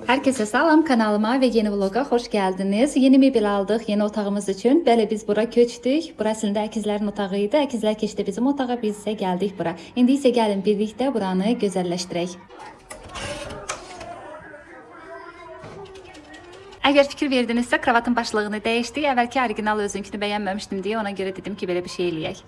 Herkese salam, kanalıma ve yeni vloga hoş geldiniz. Yeni mebel aldık yeni otağımız için. Böyle biz bura köçdük. Burasında əkizlərin otağı idi. Əkizlər keçdi bizim otağa, biz ise geldik bura. İndi ise gəlin birlikte buranı gözəlləşdirək. Əgər fikir verdinizsə, kravatın başlığını dəyişdik. Əvvəlki orijinal özünkünü bəyənməmişdim deyə ona görə dedim ki, belə bir şey eləyək.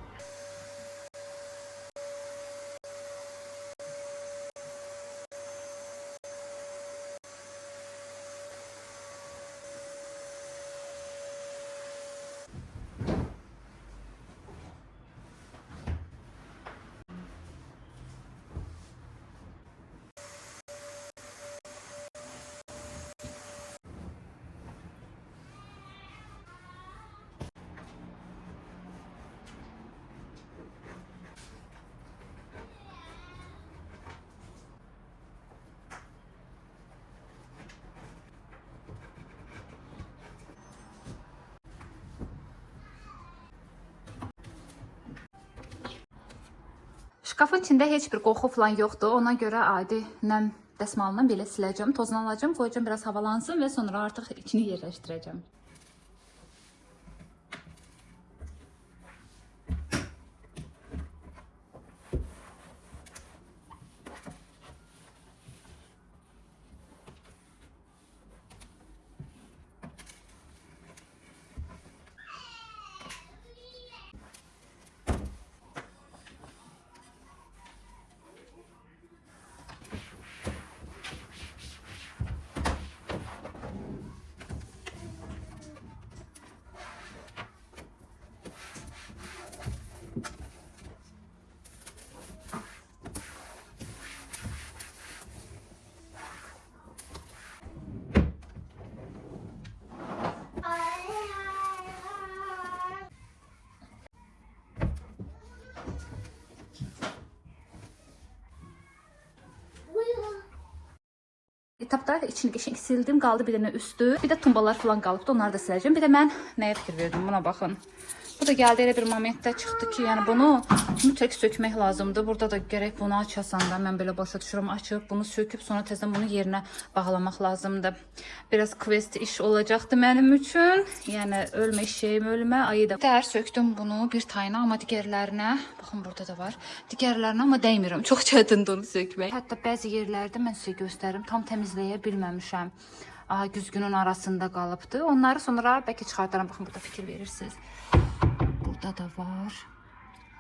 Şkafın içində heç bir qoxu falan yoxdur. Ona görə adi nəm dəsmalla belə siləcəm, tozunu alacağım, qoyacağım biraz havalansın və sonra artıq içini yerləşdirəcəm. Etapda içini qəşəng sildim, qaldı bir dənə üstü. Bir də tumbalar falan qalıbdı, onları da siləcəm. Bir də mən nəyə fikir verdim, buna baxın. Bu da gəldi elə bir momentdə çıxdı ki, yəni bunu mütləq sökmək lazımdır. Burada da gərək bunu açasan da, mən belə başa düşürəm, açıb bunu söküb sonra təzədən bunu yerinə bağlamaq lazımdır. Biraz quest iş olacaqdı mənim üçün. Yəni ölmə eşeğim, ölmə ayı da. Dər söktüm bunu bir tayına, amma digərlərinə, baxın burada da var. Digərlərinə amma dəymirəm. Çox çətindir onu sökmək. Hətta bəzi yerlərdə mən sizə göstərim, tam təmizləyə bilməmişəm. Güzgünün arasında qalıbdı. Onları sonra bəlkə çıxardaram. Baxın burada fikir verirsiniz. Burada da var.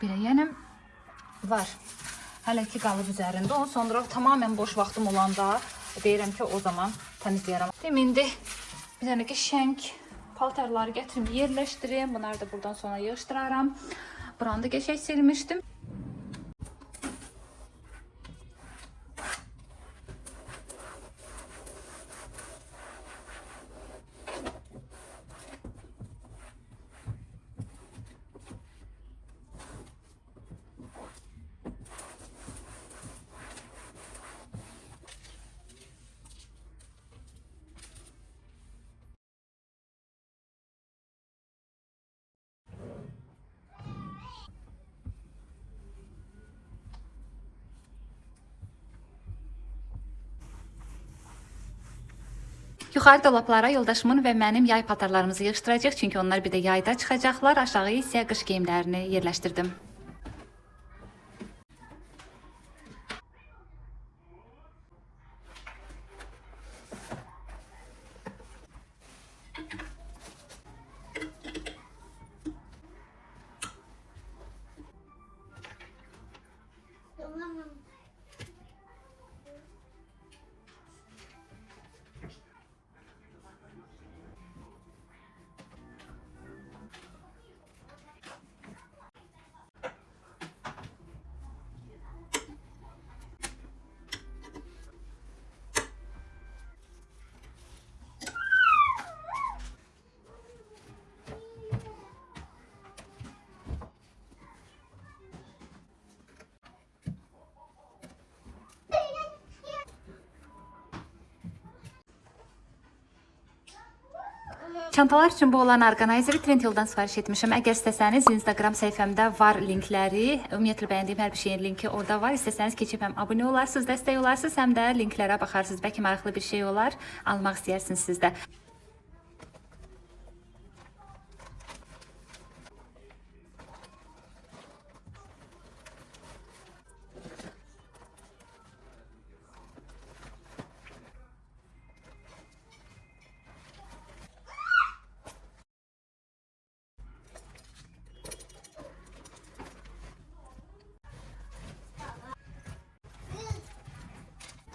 Belə, yəni var. Hələ ki qalıb üzərində. Onu sonra tamamen boş vaxtım olanda deyirəm ki, o zaman təmizləyərəm. İndi bir dənə qəşəng paltarları gətirim, yerləşdirim. Bunları da buradan sonra yığışdıraram. Buranı da qəşəng silmişdim. Yuxarı dolaplara yoldaşımın və mənim yay paltarlarımızı yığışdıracaq, çünki onlar bir də yayda çıxacaqlar. Aşağı isə qış geyimlərini yerləşdirdim. Çantalar üçün bu olan orqanayzeri Trendyoldan sifariş etmişəm. Əgər istəsəniz Instagram səhifəmdə var linkləri. Ümumiyyətlə bəyəndiyim hər bir şeyin linki orada var. İstəsəniz keçib həm abunə olarsınız, dəstək olarsınız, həm də linklərə baxarsınız. Bəlkə maraqlı bir şey olar, almaq istəyirsiniz siz də.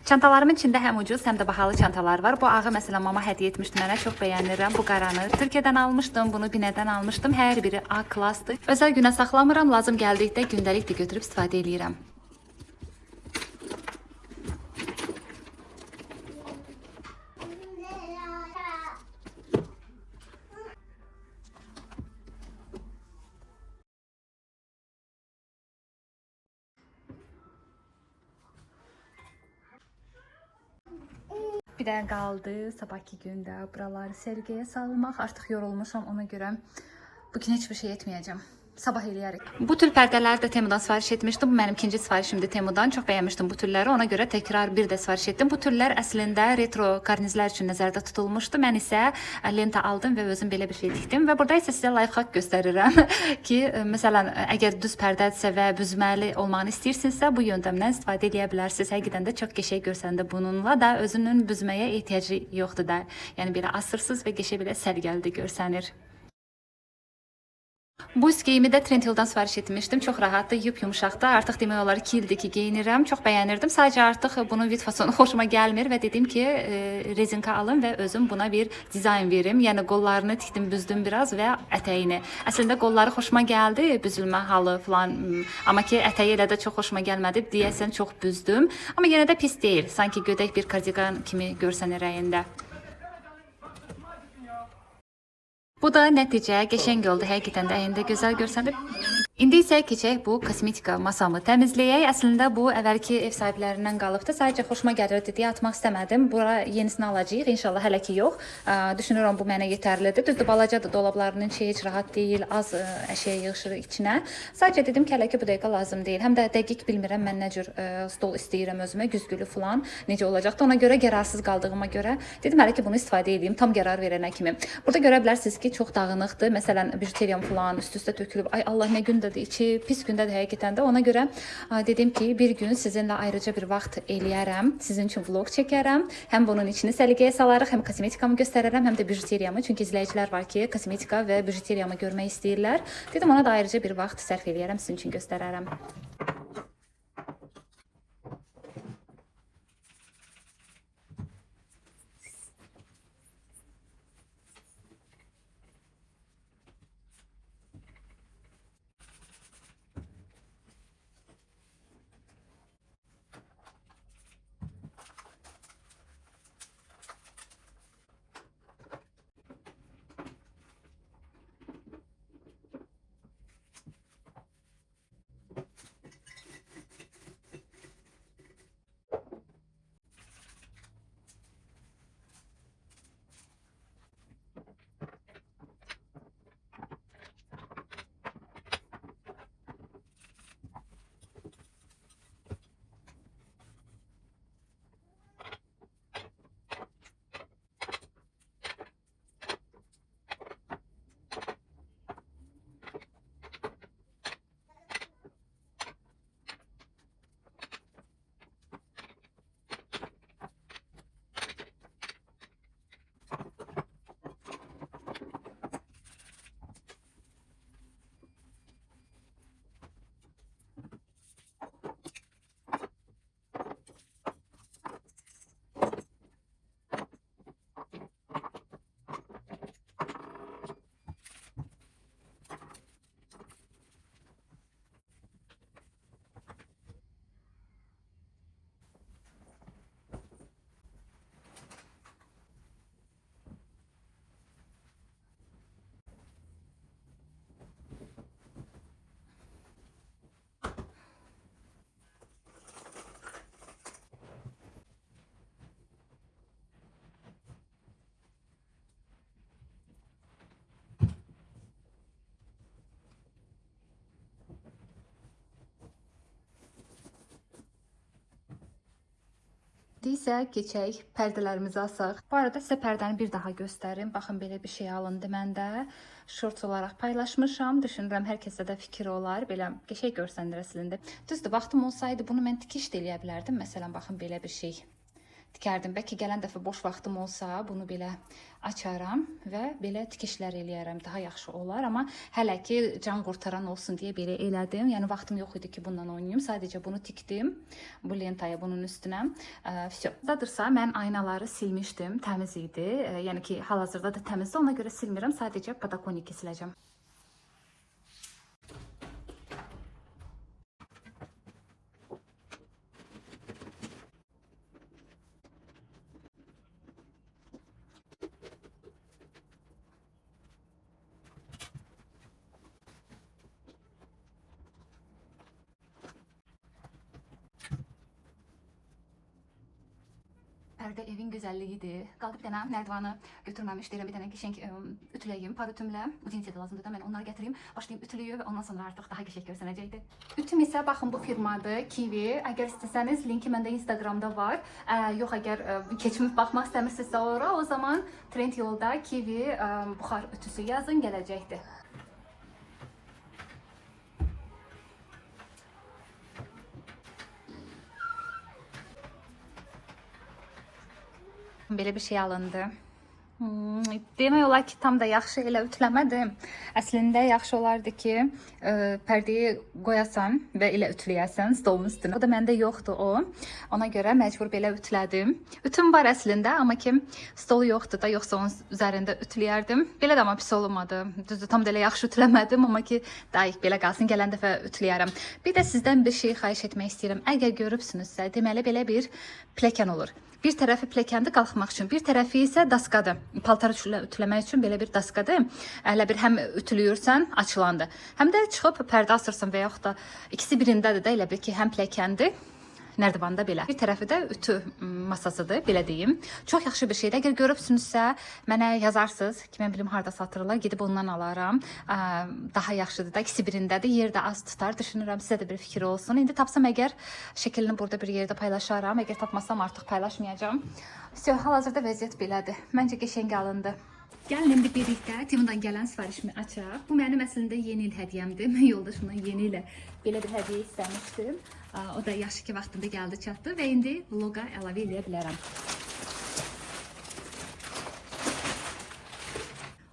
Çantalarımın içində həm ucuz, həm də bahalı çantalar var. Bu ağı məsələn mama hədiyyə etmişdi mənə, çox bəyənirəm. Bu qaranı Türkiyədən almışdım, bunu Binədən almışdım. Hər biri A klassdır. Özəl günə saxlamıram, lazım gəldikdə gündəlik də götürüb istifadə edirəm. Bir də qaldı sabahki gündə buraları sərgiyə salmaq. Artıq yorulmuşam, ona görə bugün heç bir şey etməyəcəm. Sabah eləyərik. Bu tür pərdələri də Temudan sifariş etmişdim. Bu mənim ikinci sifarişimdir Temudan. Çox bəyənmişdim bu türləri. Ona görə təkrar bir də sifariş etdim. Bu türlər əslində retro karnizlər üçün nəzərdə tutulmuşdu. Mən isə lenta aldım və özüm belə bir şey tikdim. Və burada isə sizə lifehack göstərirəm ki, məsələn, əgər düz pərdədirsə və büzməli olmağını istəyirsinizsə, bu yöntəmdən istifadə edə bilərsiniz. Həqiqətən də çox qəşəng görsəndə bununla da özünün büzməyə ehtiyacı yoxdur da. Yəni belə asırsız və qəşəng belə səliqəli görsənir. Bu üskeyimi də Trendyoldan sifariş etmişdim. Çox rahatdır, yumşaqdır. Artıq demək olar 2 ildir ki geyinirəm. Çox bəyənirdim. Sadəcə artıq bunun vid fasonu xoşuma gəlmir və dedim ki, rezinka alım və özüm buna bir dizayn verim. Yəni qollarını tikdim, büzdüm biraz və ətəyini. Əslində qolları xoşuma gəldi, büzülmə halı falan. Amma ki ətəyi elə də çox xoşuma gəlmədi. Deyəsən çox büzdüm. Amma yenə də pis deyil. Sanki gödək bir kardigan kimi görsənir rəyində. Bu da nəticə qəşəng oldu. Həqiqətən də əyində gözəl görsənir. İndi isə keçək bu kosmetika masamı təmizləyək. Əslində bu əvvəlki ev sahiblərindən qalıbdı. Sadəcə xoşuma gəlirdi deyə atmaq istəmədim. Bura yenisini alacağıq. İnşallah hələ ki yox. Düşünürəm bu mənə yetərlidir. Düzdür, balacadır. Dolablarının içi heç rahat deyil. Az əşya yığışır içinə. Sadəcə dedim ki, hələ ki bu dəqiqə lazım deyil. Həm də dəqiq bilmirəm mən nə cür stol istəyirəm özümə, güzgülü falan necə olacaqdı. Ona görə qərarsız qaldığıma görə dedim hələ ki bunu istifadə edeyim. Tam qərar verənə kimi. Burada görə bilərsiniz ki, çox dağınıqdır. Məsələn, bijuteriyam falan üst-üstə tökülüb. Ay Allah, nə gündədir, içi pis gündədir həqiqətən də. Ona görə dedim ki, bir gün sizinlə ayrıca bir vaxt eləyərəm. Sizin üçün vlog çəkərəm. Həm bunun içini səliqəyə salarıq, həm kosmetikamı göstərərəm, həm də bijuteriyamı. Çünki izləyicilər var ki, kosmetika və bijuteriyamı görmək istəyirlər. Dedim ona da ayrıca bir vaxt sərf eləyərəm, sizin üçün göstərərəm. İndi isə keçək pərdələrimizi asaq. Bu arada sizə pərdəni bir daha göstərim. Baxın, belə bir şey alındı məndə. Shorts olaraq paylaşmışam. Düşünürəm hər kəsə də fikir olar. Belə qəşəng görsənir əslində. Düzdür, vaxtım olsaydı bunu mən tikiş də eləyə bilərdim. Məsələn, baxın, belə bir şey tikərdim. Bəlkə gələn dəfə boş vaxtım olsa bunu belə açaram və belə tikişlər eləyərəm. Daha yaxşı olar, amma hələ ki can qurtaran olsun deyə belə elədim. Yəni vaxtım yox idi ki bundan oynayım. Sadəcə bunu tikdim. Bu lentaya bunun üstünə. Всё. Dadırsa mən aynaları silmişdim. Təmiz idi. Yəni ki hal-hazırda da təmizdir. Ona görə silmirəm. Sadəcə patakoniki siləcəm. Pərdə evin gözəlliyidir. Qaldı bir dənə nərdivanı götürməmişdim. Bir dənə qəşəng ütüləyim, par ütümlə. Utensil də lazımdır da mən onları gətirim. Başlayım ütülüyü və ondan sonra artıq daha qəşəng görsənəcəkdir. Ütüm isə baxın bu firmadır, Kiwi. Əgər istəsəniz linki məndə Instagramda var. Yox, əgər keçmib baxmaq istəmirsinizsə ora, o zaman Trendyolda Kiwi buxar ütüsü yazın, gələcəkdir. Belə bir şey alındı. Demək olar ki, tam da yaxşı elə ütüləmədim. Əslində yaxşı olardı ki, pərdeyi qoyasan və elə ütüləyəsən stolun üstünə. O da məndə yoxdur o. Ona görə məcbur belə ütülədim. Ütüm var əslində, amma ki stolu yoxdur da, yoxsa onun üzərində ütüləyərdim. Belə də amma pis olmadı. Düzdür, tam da elə yaxşı ütüləmədim, amma ki dayiq belə qalsın, gələn dəfə ütüləyərəm. Bir də sizdən bir şey xahiş etmək istəyirəm. Əgər görübsünüzsə, deməli belə bir plekan olur. Bir tərəfi pləkəndə qalxmaq üçün, bir tərəfi isə daskadır. Paltarı ütüləmək üçün belə bir daskadır. Elə bir həm ütülüyürsən, açılandı. Həm də çıxıb pərdə asırsan və yaxud da ikisi birindədir də, elə bil ki, həm pləkəndir. Nərdivanda belə. Bir tərəfi də ütü masasıdır, belə deyim. Çox yaxşı bir şeydir. Əgər görübsünüzsə, mənə yazarsınız ki, mən bilim harda satırlar, gedib ondan alaram. Daha yaxşıdır da, ikisi birindədir. Yerdə az tutar. Düşünürəm sizə də bir fikir olsun. İndi tapsam əgər şəklini burada bir yerdə paylaşaram. Əgər tapmasam artıq paylaşmayacağam. Всё, hal-hazırda vəziyyət belədir. Məncə qəşəng alındı. Gəlin indi birlikdə Temudan gələn sifarişimi açaq. Bu mənim əslində yeni il hədiyyəmdir. Mən yoldaşımdan yeni ilə belə bir hədiyyə istəmişdim. O da yaxşı ki vaxtında gəldi, çatdı və indi vloqa əlavə edə bilərəm.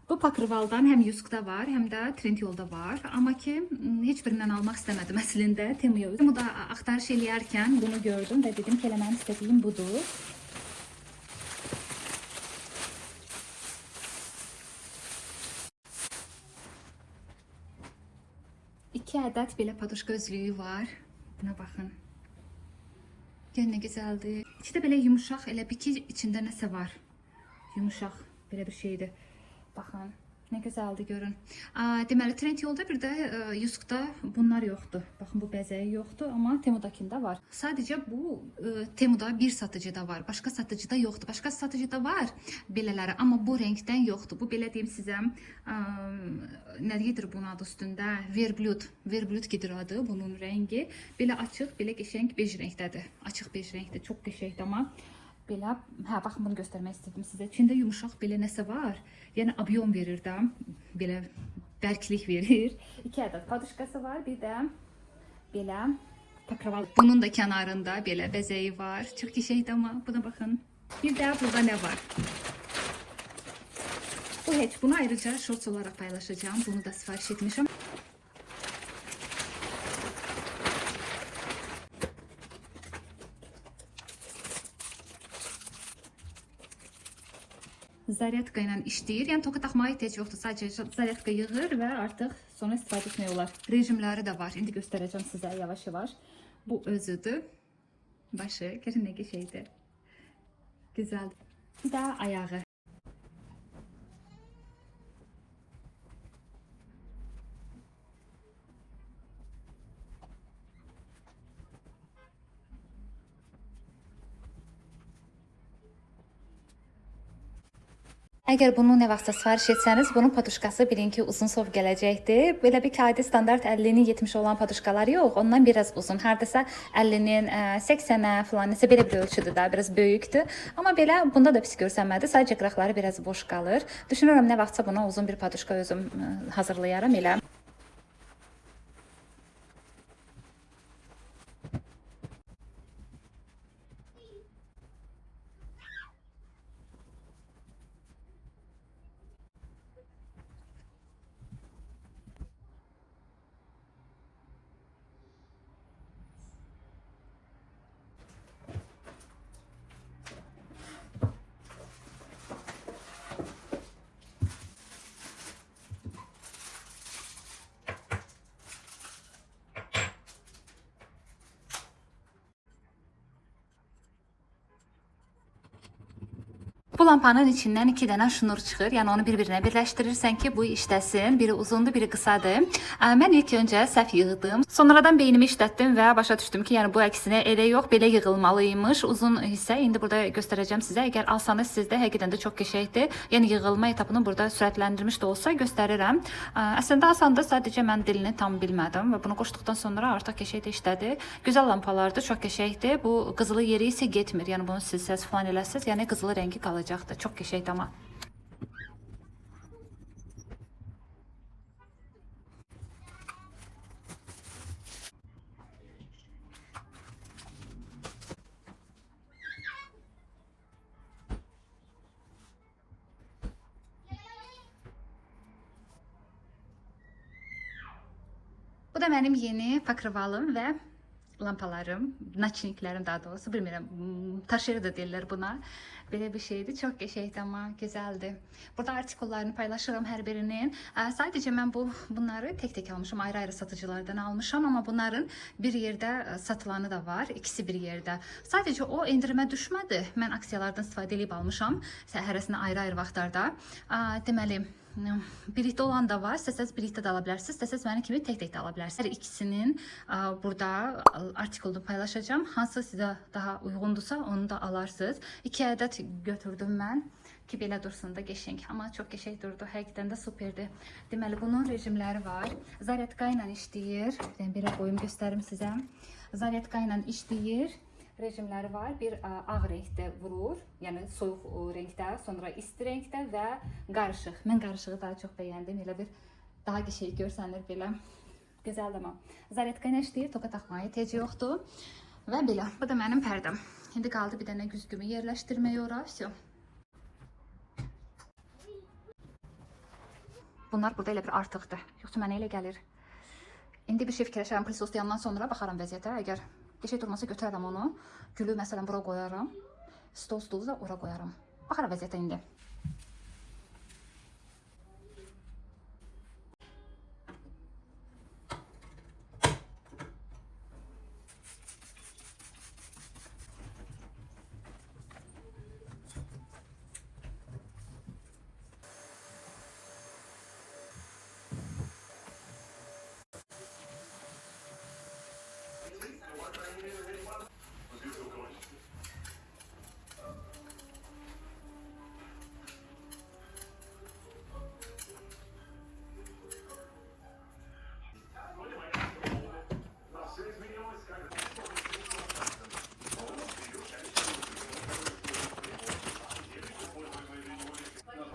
Bu pakırvaldan həm Yuskda var, həm də Trendyolda var. Amma ki heç birindən almaq istəmədim əslində Temuya. Temuda axtarış eləyərkən bunu gördüm və dedim ki, elə mənim istədiyim budur. İki ədəd belə padoşka özlüyü var. Buna baxın. Görün nə gözəldir. İçi də belə yumuşaq, elə bir ki içində nəsə var. Yumuşaq belə bir şeydir. Baxın. Nə gözəldir, görün. Deməli, Trendyolda bir də Yuskda bunlar yoxdur. Baxın, bu bəzəyi yoxdur, amma Temudakında var. Sadəcə bu Temuda bir satıcıda var. Başqa satıcıda yoxdur. Başqa satıcıda var belələri, amma bu rəngdən yoxdur. Bu belə deyim sizə, nə gedir bunun adı üstündə? Verblüt. Verblüt gedir adı, bunun rəngi. Belə açıq, belə qəşəng bej rəngdədir. Açıq bej rəngdə, çox qəşəngdir amma. Belə, baxın bunu göstərmək istədim sizə. İçində yumuşaq belə nəsə var. Yəni obyon verir də, belə bərklik verir. 2 ədəd padoşkası var, bir də belə pakırval. Bunun da kənarında belə bəzəyi var. Çox qəşəngdir amma buna baxın. Bir də burada nə var? Bu heç, bunu ayrıca shorts olaraq paylaşacağım. Bunu da sifariş etmişəm. Zaryadka ilə işləyir. Yəni toka taxmağa ehtiyac yoxdur. Sadəcə zaryadka yığır və artıq sonra istifadə etmək olar. Rejimləri də var. İndi göstərəcəm sizə yavaş-yavaş. Bu özüdür. Başı, görün nə qəşəngdir. Gözəldir. Bir də ayağı. Əgər bunu nə vaxtsa sifariş etsəniz, bunun paduşkası bilin ki, uzun sov gələcəkdir. Belə bir ki, adi standart 50-nin 70 olan paduşkalar yox, ondan biraz uzun. Hardasa 50-nin 80-ə falan nəsə belə bir ölçüdür da, biraz böyükdür. Amma belə bunda da pis görsənmədi. Sadəcə qıraqları biraz boş qalır. Düşünürəm nə vaxtsa buna uzun bir paduşka özüm hazırlayaram elə. Bu lampanın içindən 2 dənə şnur çıxır. Yəni onu bir-birinə birləşdirirsən ki, bu işləsin. Biri uzundur, biri qısadır. Mən ilk öncə səhv yığdım. Sonradan beynimi işlətdim və başa düşdüm ki, yəni bu əksinə elə yox, belə yığılmalıymış. Uzun hissə indi burada göstərəcəm sizə. Əgər alsanız sizdə həqiqətən də çox qəşəngdir. Yəni yığılma etapını burada sürətləndirmiş də olsa göstərirəm. Əslində asandır, sadəcə mən dilini tam bilmədim və bunu qoşduqdan sonra artıq qəşəng də işlədi. Gözəl lampalardır, çox qəşəngdir. Bu qızılı yeri isə getmir. Yəni bunu silsəz falan eləsəz, yəni qızılı rəngi qalacaq. Çok qəşəngdir amma. Bu da mənim yeni pakrivalım və lampalarım, naçiniklərim daha doğrusu, bilmirəm, taşır da deyirlər buna. Belə bir şeydir, çox qəşəngdir amma gözəldir. Burada artikullarını paylaşıram hər birinin. Sadəcə mən bunları tək-tək almışam, ayrı-ayrı satıcılardan almışam, amma bunların bir yerdə satılanı da var, ikisi bir yerdə. Sadəcə o endirimə düşmədi. Mən aksiyalardan istifadə edib almışam, hərəsini ayrı-ayrı vaxtlarda. Deməli, birlikdə olan da var. İstəsəz birlikdə də ala bilərsiniz, istəsəz mənim kimi tək-tək də ala bilərsiniz. Hər ikisinin burada artikulunu paylaşacağım. Hansı sizə daha uyğundursa onu da alarsınız. 2 ədəd götürdüm mən ki, belə dursun da qəşəng. Amma çox qəşəng durdu. Həqiqətən də superdir. Deməli, bunun rejimləri var. Zaryadka ilə işləyir. Ben belə qoyum göstərim sizə. Zaryadka ilə işləyir. Rejimləri var. Bir ağ renkdə vurur, yəni soyuq renkdə, sonra isti renkdə və qarışıq. Mən qarışığı daha çox bəyəndim. Elə bir daha qəşəng görsənir belə. Gözəldir amma. Zaryadka ilə işləyir, toka taxmaya ehtiyac yoxdur. Və belə. Bu da mənim pərdəm. İndi qaldı bir dənə güzgümü yerləşdirməyə ora. Bunlar burada elə bir artıqdır. Yoxsa mənə elə gəlir. İndi bir şey fikirləşərəm, plisosdayandan sonra baxaram vəziyyətə. Əgər qəşəng durmasa götürərəm onu. Gülü məsələn bura qoyaram. Stolu da ora qoyaram. Baxaram vəziyyətə indi.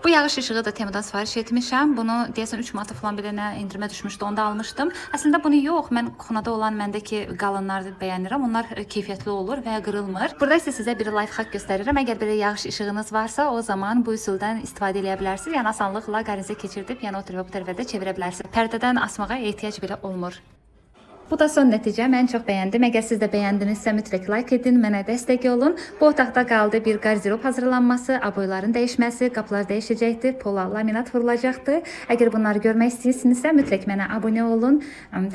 Bu yağış işığı da Temu'dan sifariş etmişəm. Bunu deyəsən 3 manata falan bir dənə endirimə düşmüşdü. Onda almışdım. Əslində bunu yox, mən kuxnada olan məndəki qalınları bəyənirəm. Onlar keyfiyyətli olur və qırılmır. Burada isə sizə bir lifehack göstərirəm. Əgər belə yağış işığınız varsa, o zaman bu üsuldan istifadə edə bilərsiniz. Yəni asanlıqla qarinizə keçirdib, yəni o tərəfə bu tərəfə də çevirə bilərsiniz. Pərdədən asmağa ehtiyac belə olmur. Bu da son nəticə. Mən çox bəyəndim. Əgər siz də bəyəndinizsə mütləq like edin, mənə dəstək olun. Bu otaqda qaldı bir qardirob hazırlanması, aboyların dəyişməsi, qapılar dəyişəcəkdir, pola laminat vurulacaqdır. Əgər bunları görmək istəyirsinizsə mütləq mənə abunə olun,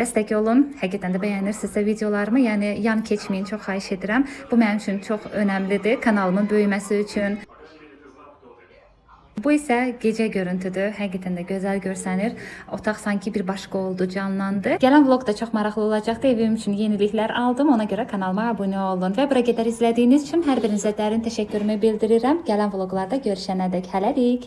dəstək olun. Həqiqətən də bəyənirsinizsə videolarımı, yəni yan keçməyin, çox xahiş edirəm. Bu mənim üçün çox önəmlidir, kanalımın böyüməsi üçün. Bu isə gecə görüntüdür. Həqiqətən də gözəl görsənir. Otaq sanki bir başqa oldu, canlandı. Gələn vlog da çox maraqlı olacaqdı. Evim üçün yeniliklər aldım. Ona görə kanalıma abunə olun. Və bura qədər izlədiyiniz üçün hər birinizə dərin təşəkkürümü bildirirəm. Gələn vloqlarda görüşənədək hələlik.